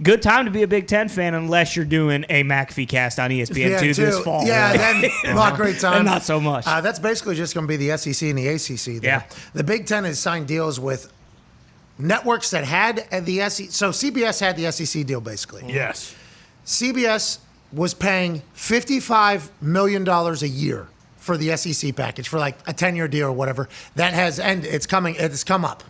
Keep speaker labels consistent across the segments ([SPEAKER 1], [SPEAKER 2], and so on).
[SPEAKER 1] Good time to be a Big Ten fan unless you're doing a McAfee cast on ESPN2 this fall.
[SPEAKER 2] Yeah, then not great time.
[SPEAKER 1] And not so much.
[SPEAKER 2] That's basically just going to be the SEC and the ACC. There.
[SPEAKER 1] Yeah.
[SPEAKER 2] The Big Ten has signed deals with networks that had the SEC. So CBS had the SEC deal, basically.
[SPEAKER 3] Yes.
[SPEAKER 2] CBS was paying $55 million a year for the SEC package for like a 10-year deal or whatever. That has ended. It's come up.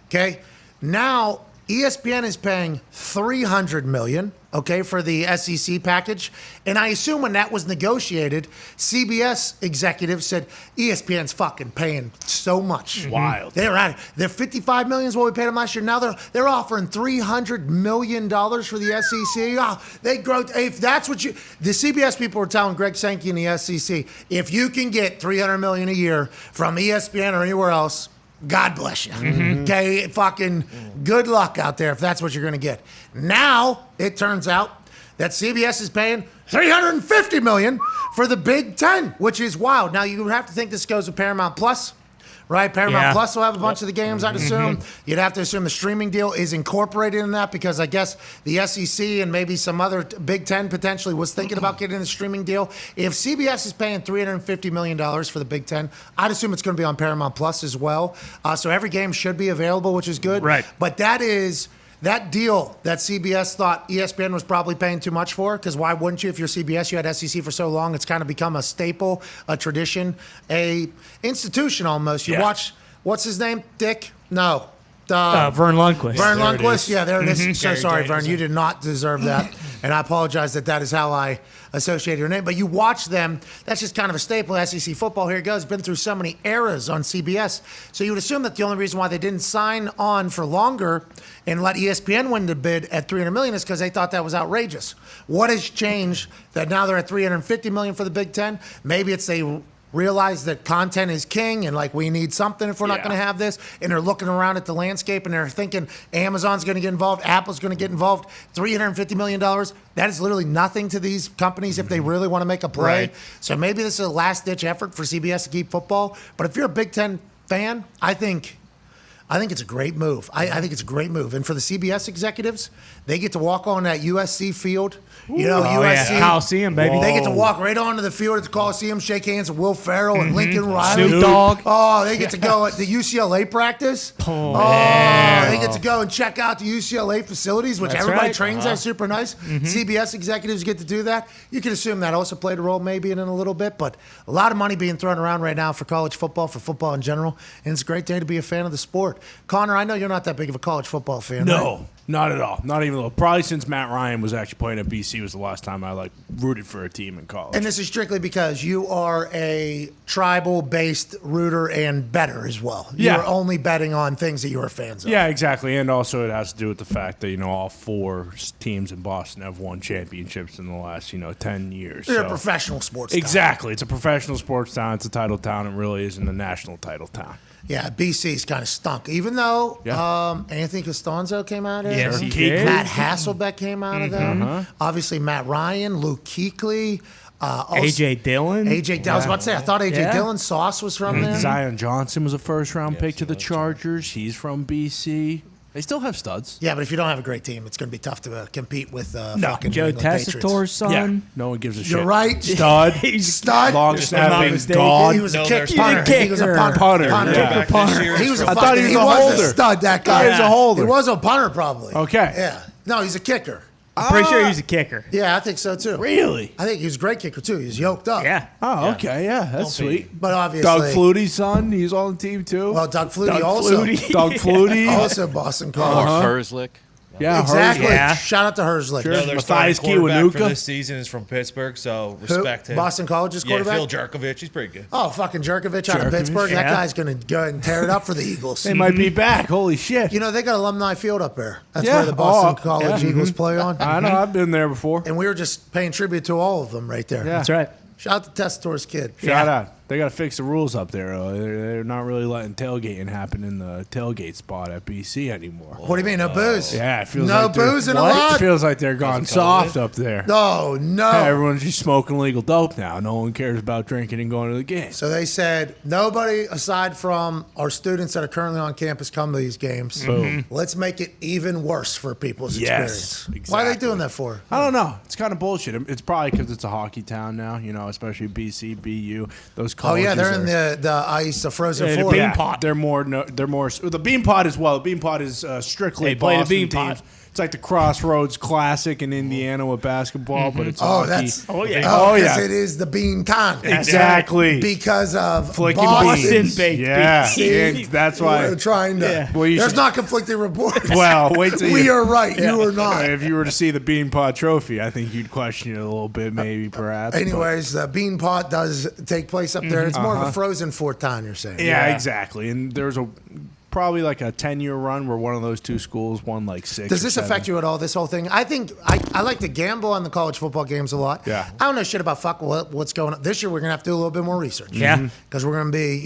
[SPEAKER 2] Okay. Now ESPN is paying $300 million, okay, for the SEC package. And I assume when that was negotiated, CBS executives said, ESPN's fucking paying so much.
[SPEAKER 3] Wild.
[SPEAKER 2] They're at it. They're $55 million is what we paid them last year. Now they're offering $300 million for the SEC. Oh, they grow. If that's what the CBS people were telling Greg Sankey in the SEC, if you can get $300 million a year from ESPN or anywhere else, God bless you. Okay, fucking good luck out there if that's what you're going to get. Now it turns out that CBS is paying $350 million for the Big Ten, which is wild. Now you would have to think this goes to Paramount Plus, right? Paramount Plus will have a bunch of the games, I'd assume. You'd have to assume the streaming deal is incorporated in that because I guess the SEC and maybe some other Big Ten potentially was thinking about getting the streaming deal. If CBS is paying $350 million for the Big Ten, I'd assume it's going to be on Paramount Plus as well. So every game should be available, which is good.
[SPEAKER 1] Right.
[SPEAKER 2] But that deal that CBS thought ESPN was probably paying too much for, because why wouldn't you? If you're CBS, you had SEC for so long, it's kind of become a staple, a tradition, a institution almost. You watch, what's his name? Dick? No.
[SPEAKER 1] Vern Lundquist.
[SPEAKER 2] Vern Lundquist? Yeah, there it is. So sorry,
[SPEAKER 4] Gary
[SPEAKER 2] Vern. You did not deserve that. And I apologize that is how I associated your name. But you watch them. That's just kind of a staple. SEC football, here it goes. Been through so many eras on CBS. So you would assume that the only reason why they didn't sign on for longer and let ESPN win the bid at $300 million is because they thought that was outrageous. What has changed that now they're at $350 million for the Big Ten? Maybe it's they realize that content is king and like we need something if we're not going to have this, and they're looking around at the landscape and they're thinking Amazon's going to get involved, Apple's going to get involved. $350 million, that is literally nothing to these companies if they really want to make a play.
[SPEAKER 1] Right.
[SPEAKER 2] So maybe this is a last-ditch effort for CBS to keep football. But if you're a Big Ten fan, I think it's a great move. I think it's a great move. And for the CBS executives, they get to walk on that USC field. You know, USC.
[SPEAKER 1] Coliseum, baby.
[SPEAKER 2] They get to walk right onto the field at the Coliseum, shake hands with Will Ferrell and Lincoln Riley.
[SPEAKER 1] Snoop Dogg.
[SPEAKER 2] Oh, they get to go at the UCLA practice.
[SPEAKER 1] Oh,
[SPEAKER 2] they get to go and check out the UCLA facilities, which
[SPEAKER 1] That's
[SPEAKER 2] everybody
[SPEAKER 1] right.
[SPEAKER 2] trains at. Super nice. CBS executives get to do that. You can assume that also played a role maybe in it a little bit, but a lot of money being thrown around right now for college football, for football in general, and it's a great day to be a fan of the sport. Connor, I know you're not that big of a college football fan,
[SPEAKER 3] No,
[SPEAKER 2] right?
[SPEAKER 3] not at all. Not even a little. Probably since Matt Ryan was actually playing at BC was the last time I rooted for a team in college.
[SPEAKER 2] And this is strictly because you are a tribal-based rooter and bettor as well.
[SPEAKER 3] Yeah.
[SPEAKER 2] You're only betting on things that you are fans of.
[SPEAKER 3] Yeah, exactly. And also it has to do with the fact that, all four teams in Boston have won championships in the last, 10 years.
[SPEAKER 2] You're a professional sports town.
[SPEAKER 3] Exactly. It's a professional sports town. It's a title town. It really isn't a national title town.
[SPEAKER 2] Yeah, BC's kind of stunk. Even though Anthony Costanzo came out of
[SPEAKER 1] Yes,
[SPEAKER 2] there.
[SPEAKER 1] he did.
[SPEAKER 2] Matt Hasselbeck came out of there. Obviously, Matt Ryan, Luke Kuechly.
[SPEAKER 1] A.J. Dillon.
[SPEAKER 2] A.J. Dillon. I was about to say, I thought A.J.
[SPEAKER 1] Yeah.
[SPEAKER 2] Dillon. Sauce was from there.
[SPEAKER 3] Zion Johnson was a first-round pick to the Chargers. He's from BC. They still have studs.
[SPEAKER 2] Yeah, but if you don't have a great team, it's going to be tough to compete with fucking
[SPEAKER 1] Joe
[SPEAKER 2] New England Patriots.
[SPEAKER 1] Tessitore's son.
[SPEAKER 3] Yeah, no one gives a shit.
[SPEAKER 2] You're right.
[SPEAKER 3] Stud.
[SPEAKER 1] He's
[SPEAKER 2] Stud.
[SPEAKER 3] Long
[SPEAKER 1] If I'm not
[SPEAKER 3] snapping,
[SPEAKER 1] mistaken.
[SPEAKER 3] gone.
[SPEAKER 2] He was a
[SPEAKER 4] No,
[SPEAKER 2] kick
[SPEAKER 4] there's
[SPEAKER 2] punter.
[SPEAKER 1] punter.
[SPEAKER 2] He was a punter.
[SPEAKER 3] Punter,
[SPEAKER 2] Punter.
[SPEAKER 3] yeah.
[SPEAKER 4] Punter.
[SPEAKER 2] He was a
[SPEAKER 3] I thought
[SPEAKER 2] fucking,
[SPEAKER 3] he
[SPEAKER 2] he
[SPEAKER 3] was a
[SPEAKER 2] was
[SPEAKER 3] holder.
[SPEAKER 2] a stud, that guy.
[SPEAKER 3] He was a holder.
[SPEAKER 2] He was a punter, probably.
[SPEAKER 3] Okay.
[SPEAKER 2] Yeah. No, he's a kicker.
[SPEAKER 1] I'm pretty sure he's a kicker.
[SPEAKER 2] Yeah, I think so, too.
[SPEAKER 3] Really?
[SPEAKER 2] I think he was a great kicker, too. He was yoked up.
[SPEAKER 1] Yeah.
[SPEAKER 3] Oh, okay. Yeah, that's sweet.
[SPEAKER 2] But obviously.
[SPEAKER 3] Doug Flutie's son, he's on the team too.
[SPEAKER 2] Well, Doug Flutie
[SPEAKER 1] Doug
[SPEAKER 2] also.
[SPEAKER 1] Flutie.
[SPEAKER 3] Doug Flutie.
[SPEAKER 2] Also Boston College.
[SPEAKER 5] Herzlick.
[SPEAKER 3] Yeah,
[SPEAKER 2] Exactly.
[SPEAKER 3] Herzlick.
[SPEAKER 1] Yeah.
[SPEAKER 2] Shout out to Herzlick.
[SPEAKER 3] Sure.
[SPEAKER 4] No, their
[SPEAKER 3] Matthias
[SPEAKER 4] starting quarterback
[SPEAKER 3] Kiwanuka.
[SPEAKER 4] for this season is from Pittsburgh, so
[SPEAKER 2] Who?
[SPEAKER 4] respect him.
[SPEAKER 2] Boston College's
[SPEAKER 4] Yeah,
[SPEAKER 2] quarterback?
[SPEAKER 4] Phil Jerkovich. He's pretty good.
[SPEAKER 2] Oh, fucking Jerkovich out of
[SPEAKER 3] Jerkovich,
[SPEAKER 2] Pittsburgh. That
[SPEAKER 1] yeah.
[SPEAKER 2] guy's going to go ahead and tear it up for the Eagles.
[SPEAKER 3] They might be back. Holy shit.
[SPEAKER 2] You know, they got Alumni Field up there. That's
[SPEAKER 3] Yeah.
[SPEAKER 2] where the Boston
[SPEAKER 3] Oh,
[SPEAKER 2] College
[SPEAKER 3] yeah.
[SPEAKER 2] Eagles play on.
[SPEAKER 3] I know. I've been there before.
[SPEAKER 2] And we were just paying tribute to all of them right there.
[SPEAKER 3] Yeah.
[SPEAKER 1] That's right.
[SPEAKER 2] Shout out to Tessitore's kid.
[SPEAKER 3] Shout out. They got to fix the rules up there. They're not really letting tailgating happen in the tailgate spot at BC anymore.
[SPEAKER 2] What do you mean, no booze?
[SPEAKER 3] Yeah, it feels
[SPEAKER 2] no
[SPEAKER 3] like they're-
[SPEAKER 2] booze in a
[SPEAKER 3] What?
[SPEAKER 2] lot.
[SPEAKER 3] It feels like they're gone soft up there.
[SPEAKER 2] Oh no!
[SPEAKER 3] Hey, everyone's just smoking legal dope now. No one cares about drinking and going to the game.
[SPEAKER 2] So they said nobody aside from our students that are currently on campus come to these games.
[SPEAKER 3] Boom.
[SPEAKER 2] Let's make it even worse for people's
[SPEAKER 3] Yes,
[SPEAKER 2] experience. Why are they
[SPEAKER 3] exactly.
[SPEAKER 2] doing that for?
[SPEAKER 3] I don't know. It's kind of bullshit. It's probably because it's a hockey town now, especially BC, BU. Those
[SPEAKER 2] Oh
[SPEAKER 3] colleges
[SPEAKER 2] yeah, they're in
[SPEAKER 3] are-
[SPEAKER 2] the ice, the frozen
[SPEAKER 1] Yeah, the
[SPEAKER 2] floor.
[SPEAKER 1] bean pot.
[SPEAKER 3] They're more. The bean pot as well. The bean pot is strictly
[SPEAKER 1] They play the
[SPEAKER 3] Boston
[SPEAKER 1] bean
[SPEAKER 3] teams.
[SPEAKER 1] pot.
[SPEAKER 3] It's like the Crossroads Classic in Indiana with basketball, but it's
[SPEAKER 2] Oh,
[SPEAKER 3] hockey.
[SPEAKER 2] that's
[SPEAKER 1] Oh, yeah.
[SPEAKER 2] Oh,
[SPEAKER 3] yeah.
[SPEAKER 2] because it is the bean con.
[SPEAKER 3] Exactly.
[SPEAKER 2] Because of
[SPEAKER 3] Flicking
[SPEAKER 2] Boston.
[SPEAKER 3] beans.
[SPEAKER 1] baked
[SPEAKER 3] Yeah,
[SPEAKER 1] beans.
[SPEAKER 3] and that's
[SPEAKER 2] We're
[SPEAKER 3] why.
[SPEAKER 2] trying to.
[SPEAKER 1] Yeah.
[SPEAKER 3] Well, you
[SPEAKER 2] There's
[SPEAKER 3] should-
[SPEAKER 2] not conflicting reports.
[SPEAKER 3] Well, wait till
[SPEAKER 2] we
[SPEAKER 3] you.
[SPEAKER 2] are right. You are not.
[SPEAKER 3] If you were to see the bean pot trophy, I think you'd question it a little bit, maybe, perhaps. but-
[SPEAKER 2] Anyways, the bean pot does take place up there. It's more of a frozen fourth town, you're saying.
[SPEAKER 3] Yeah, exactly. And there's probably like a 10-year run where one of those two schools won like 6.
[SPEAKER 2] Does this affect you at all, this whole thing? I think I like to gamble on the college football games a lot.
[SPEAKER 3] Yeah.
[SPEAKER 2] I don't know shit about what's going on. This year, we're going to have to do a little bit more research.
[SPEAKER 1] Yeah.
[SPEAKER 2] Because we're going to be,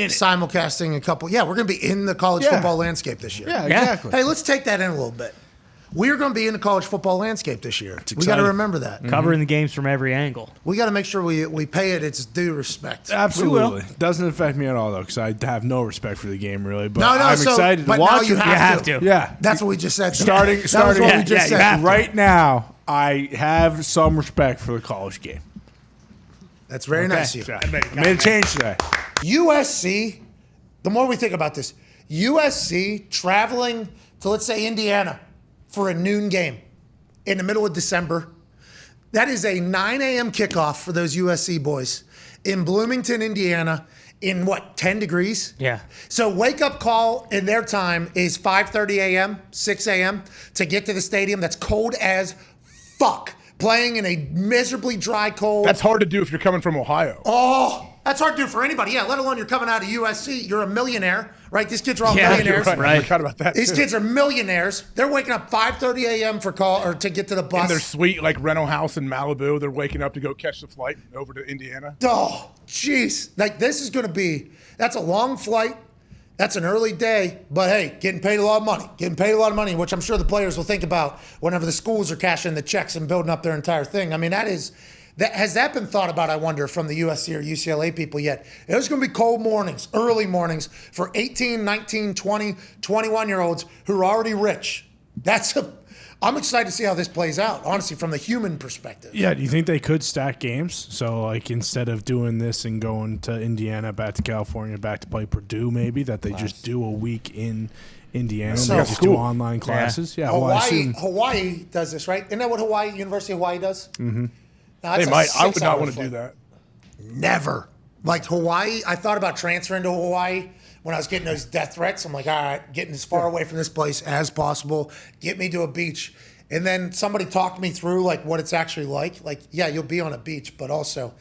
[SPEAKER 2] simulcasting a couple. Yeah, we're going to be in the college
[SPEAKER 3] Yeah.
[SPEAKER 2] football landscape this year.
[SPEAKER 3] Yeah,
[SPEAKER 1] Yeah.
[SPEAKER 3] exactly.
[SPEAKER 2] Hey, let's take that in a little bit. We're going to be in the college football landscape this year. We got to
[SPEAKER 3] exciting.
[SPEAKER 2] remember that.
[SPEAKER 1] Covering the games from every angle.
[SPEAKER 2] We got to make sure we pay it its due respect.
[SPEAKER 3] Absolutely. Doesn't affect me at all, though, because I have no respect for the game, really. But
[SPEAKER 2] No,
[SPEAKER 3] I'm
[SPEAKER 2] so-
[SPEAKER 3] excited to
[SPEAKER 2] but
[SPEAKER 3] watch
[SPEAKER 2] now you
[SPEAKER 3] it.
[SPEAKER 2] have
[SPEAKER 1] to.
[SPEAKER 3] Yeah.
[SPEAKER 2] That's what we just said.
[SPEAKER 3] Starting
[SPEAKER 2] That was what we
[SPEAKER 1] yeah,
[SPEAKER 2] just
[SPEAKER 1] yeah, you
[SPEAKER 2] said.
[SPEAKER 1] have to.
[SPEAKER 3] right now, I have some respect for the college game.
[SPEAKER 2] That's very nice of you.
[SPEAKER 3] I made a change today.
[SPEAKER 2] USC, the more we think about this, USC traveling to, let's say, Indiana for a noon game in the middle of December. That is a 9 a.m. kickoff for those USC boys in Bloomington, Indiana, in 10 degrees?
[SPEAKER 1] Yeah.
[SPEAKER 2] So wake up call in their time is 5:30 a.m., 6 a.m. to get to the stadium that's cold as fuck, playing in a miserably dry cold.
[SPEAKER 5] That's hard to do if you're coming from Ohio.
[SPEAKER 2] Oh, that's hard to do for anybody. Yeah, let alone you're coming out of USC. You're a millionaire, right? These kids are all
[SPEAKER 1] Yeah,
[SPEAKER 2] millionaires.
[SPEAKER 5] You're right. I forgot about that.
[SPEAKER 2] These
[SPEAKER 5] too.
[SPEAKER 2] kids are millionaires. They're waking up 5:30 a.m. for call or to get to the bus.
[SPEAKER 5] in their sweet rental house in Malibu. They're waking up to go catch the flight over to Indiana.
[SPEAKER 2] Oh, jeez. This is going to be, that's a long flight. That's an early day. But hey, getting paid a lot of money. Getting paid a lot of money, which I'm sure the players will think about whenever the schools are cashing the checks and building up their entire thing. I mean, has that been thought about, I wonder, from the USC or UCLA people yet? There's going to be cold mornings, early mornings for 18, 19, 20, 21-year-olds who are already rich. I'm excited to see how this plays out, honestly, from the human perspective.
[SPEAKER 3] Yeah, do you think they could stack games? So, instead of doing this and going to Indiana, back to California, back to play Purdue, maybe, that they just do a week in Indiana
[SPEAKER 2] So-
[SPEAKER 3] and they just do online classes? Yeah, well, I assume.
[SPEAKER 2] Hawaii does this, right? Isn't that what University of Hawaii does? Mm-hmm.
[SPEAKER 5] They might. I would not want to do that.
[SPEAKER 2] Never. Like Hawaii, I thought about transferring to Hawaii when I was getting those death threats. I'm like, all right, getting as far away from this place as possible. Get me to a beach. And then somebody talked me through what it's actually like. Like, yeah, you'll be on a beach, but also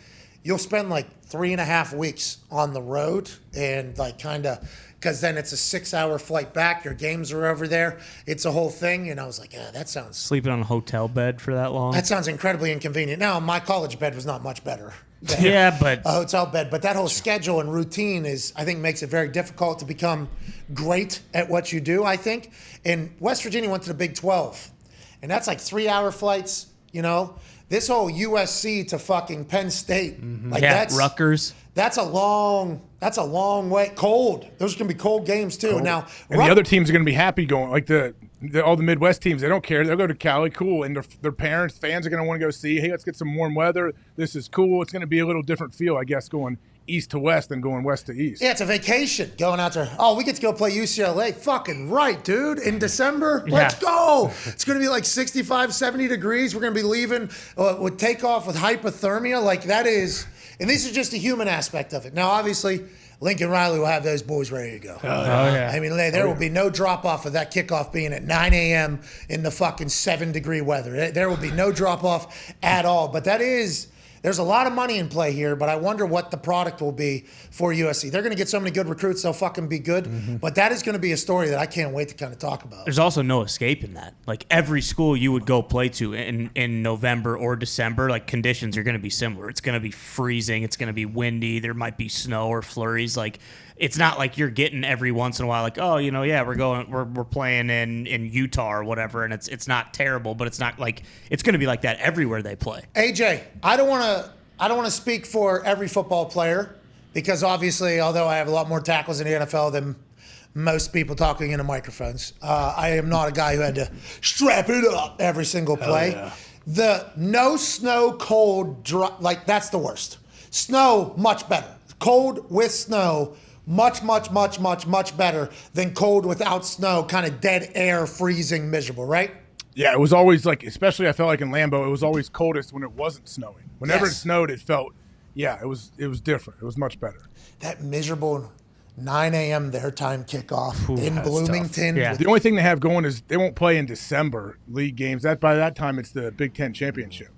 [SPEAKER 2] you'll spend 3.5 weeks on the road and because then it's a 6-hour flight back. Your games are over there. It's a whole thing. And I was like, that sounds
[SPEAKER 1] Sleeping on a hotel bed for that long.
[SPEAKER 2] that sounds incredibly inconvenient. Now, my college bed was not much better than
[SPEAKER 1] Yeah, but
[SPEAKER 2] a hotel bed. But that whole schedule and routine I think, makes it very difficult to become great at what you do, I think. And West Virginia went to the Big 12. And that's 3-hour flights, This whole USC to fucking Penn State. That's
[SPEAKER 1] Rutgers.
[SPEAKER 2] That's a long way. Cold. Those are going to be cold games, too. Now,
[SPEAKER 5] And the other teams are going to be happy going. All the Midwest teams, they don't care. They'll go to Cali, cool. And their parents, fans are going to want to go see, hey, let's get some warm weather. This is cool. It's going to be a little different feel, I guess, going east to west than going west to east.
[SPEAKER 2] Yeah, it's a vacation going out there. Oh, we get to go play UCLA. Fucking right, dude. In December, let's go. It's going to be 65, 70 degrees. We're going to be leaving with takeoff with hypothermia. That is, and this is just the human aspect of it. Now, obviously, Lincoln Riley will have those boys ready to go.
[SPEAKER 1] Oh, yeah.
[SPEAKER 2] I mean, there will be no drop off of that kickoff being at 9 a.m. in the fucking 7-degree weather. There will be no drop off at all. But that is there's a lot of money in play here, but I wonder what the product will be for USC. They're going to get so many good recruits, they'll fucking be good. But that is going to be a story that I can't wait to kind of talk about.
[SPEAKER 1] There's also no escape in that. Like every school you would go play to in November or December, like conditions are going to be similar. It's going to be freezing. It's going to be windy. There might be snow or flurries. Like it's not like you're getting every once in a while, like, oh, we're playing in Utah or whatever, and it's not terrible, but it's not like it's going to be like that everywhere they play.
[SPEAKER 2] AJ, I don't want to speak for every football player because obviously, although I have a lot more tackles in the NFL than most people talking into microphones, I am not a guy who had to strap it up every single play.
[SPEAKER 3] yeah.
[SPEAKER 2] The no snow, cold, dry, like that's the worst. Snow, much better. Cold with snow, much better than cold without snow, kind of dead air, freezing, miserable, right?
[SPEAKER 5] Yeah, it was always like, especially I felt like in Lambeau, it was always coldest when it wasn't snowing. Whenever it snowed, it felt, it was different. It was much better.
[SPEAKER 2] That miserable 9 a.m. their time kickoff in
[SPEAKER 3] that's
[SPEAKER 2] Bloomington.
[SPEAKER 1] Yeah.
[SPEAKER 5] The only thing they have going is they won't play in December league games. By that time, it's the Big Ten championship.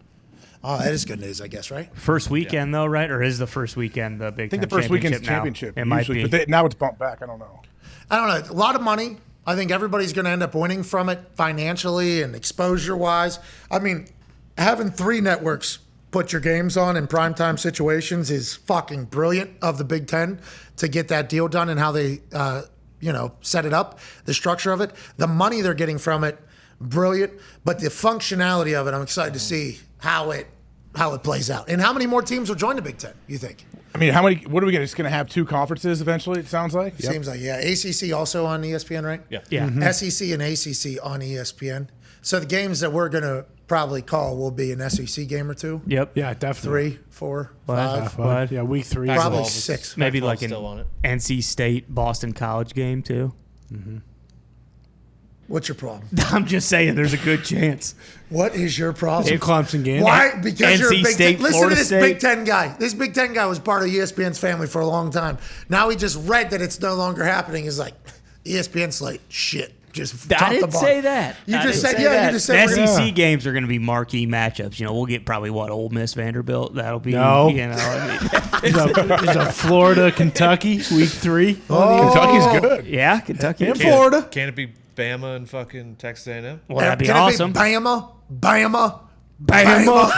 [SPEAKER 2] Oh, that is good news, I guess, right?
[SPEAKER 1] First weekend though, right? Or is the first weekend the Big Ten
[SPEAKER 5] I think the first weekend's
[SPEAKER 1] now?
[SPEAKER 5] championship.
[SPEAKER 1] It might
[SPEAKER 5] usually,
[SPEAKER 1] be.
[SPEAKER 5] but now it's bumped back. I don't know.
[SPEAKER 2] I don't know. A lot of money. I think everybody's going to end up winning from it financially and exposure-wise. I mean, having 3 networks put your games on in primetime situations is fucking brilliant of the Big Ten to get that deal done and how they, set it up, the structure of it. The money they're getting from it, brilliant. But the functionality of it, I'm excited to see how it plays out. And how many more teams will join the Big Ten, you think?
[SPEAKER 5] I mean, what are we just going to have 2 conferences eventually, it sounds like?
[SPEAKER 2] Seems like, yeah. ACC also on ESPN, right?
[SPEAKER 4] Yeah.
[SPEAKER 1] Yeah.
[SPEAKER 2] SEC and ACC on ESPN. So the games that we're going to probably call will be an SEC game or 2.
[SPEAKER 1] Yep.
[SPEAKER 3] Yeah, definitely.
[SPEAKER 2] 3, 4,
[SPEAKER 1] What?
[SPEAKER 2] 5.
[SPEAKER 1] What?
[SPEAKER 3] Yeah, week 3.
[SPEAKER 2] Probably
[SPEAKER 4] Pac-12
[SPEAKER 2] 6.
[SPEAKER 1] Maybe
[SPEAKER 4] Pac-12
[SPEAKER 1] like an
[SPEAKER 4] still on it.
[SPEAKER 1] NC State Boston College game too.
[SPEAKER 2] What's your problem?
[SPEAKER 1] I'm just saying, there's a good chance.
[SPEAKER 2] What is your problem?
[SPEAKER 3] Clemson game.
[SPEAKER 2] Why? Because you're a
[SPEAKER 1] NC
[SPEAKER 2] Big
[SPEAKER 1] State,
[SPEAKER 2] Ten. Listen to
[SPEAKER 1] Florida
[SPEAKER 2] this
[SPEAKER 1] State.
[SPEAKER 2] Big Ten guy. This Big Ten guy was part of ESPN's family for a long time. Now he just read that it's no longer happening. He's like, ESPN slate, shit. Just
[SPEAKER 1] I
[SPEAKER 2] top the
[SPEAKER 1] didn't
[SPEAKER 2] bar.
[SPEAKER 1] say that.
[SPEAKER 2] You
[SPEAKER 1] I
[SPEAKER 2] just
[SPEAKER 1] didn't
[SPEAKER 2] said,
[SPEAKER 1] say
[SPEAKER 2] yeah,
[SPEAKER 1] that.
[SPEAKER 2] you just said,
[SPEAKER 1] The SEC games are going to be marquee matchups. We'll get probably Ole Miss, Vanderbilt. That'll be,
[SPEAKER 3] No.
[SPEAKER 1] I
[SPEAKER 3] There's a Florida, Kentucky, week 3.
[SPEAKER 5] Kentucky's good.
[SPEAKER 1] mean, yeah, Kentucky.
[SPEAKER 3] And Florida.
[SPEAKER 4] Can it be Bama and fucking Texas A&M?
[SPEAKER 1] Well, that'd be
[SPEAKER 2] Can
[SPEAKER 1] awesome.
[SPEAKER 2] It be Bama, Bama, Bama,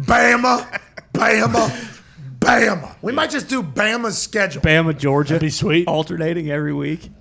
[SPEAKER 2] Bama, Bama, Bama. We might just do Bama's schedule.
[SPEAKER 1] Bama, Georgia.
[SPEAKER 3] That'd be sweet.
[SPEAKER 1] Alternating every week.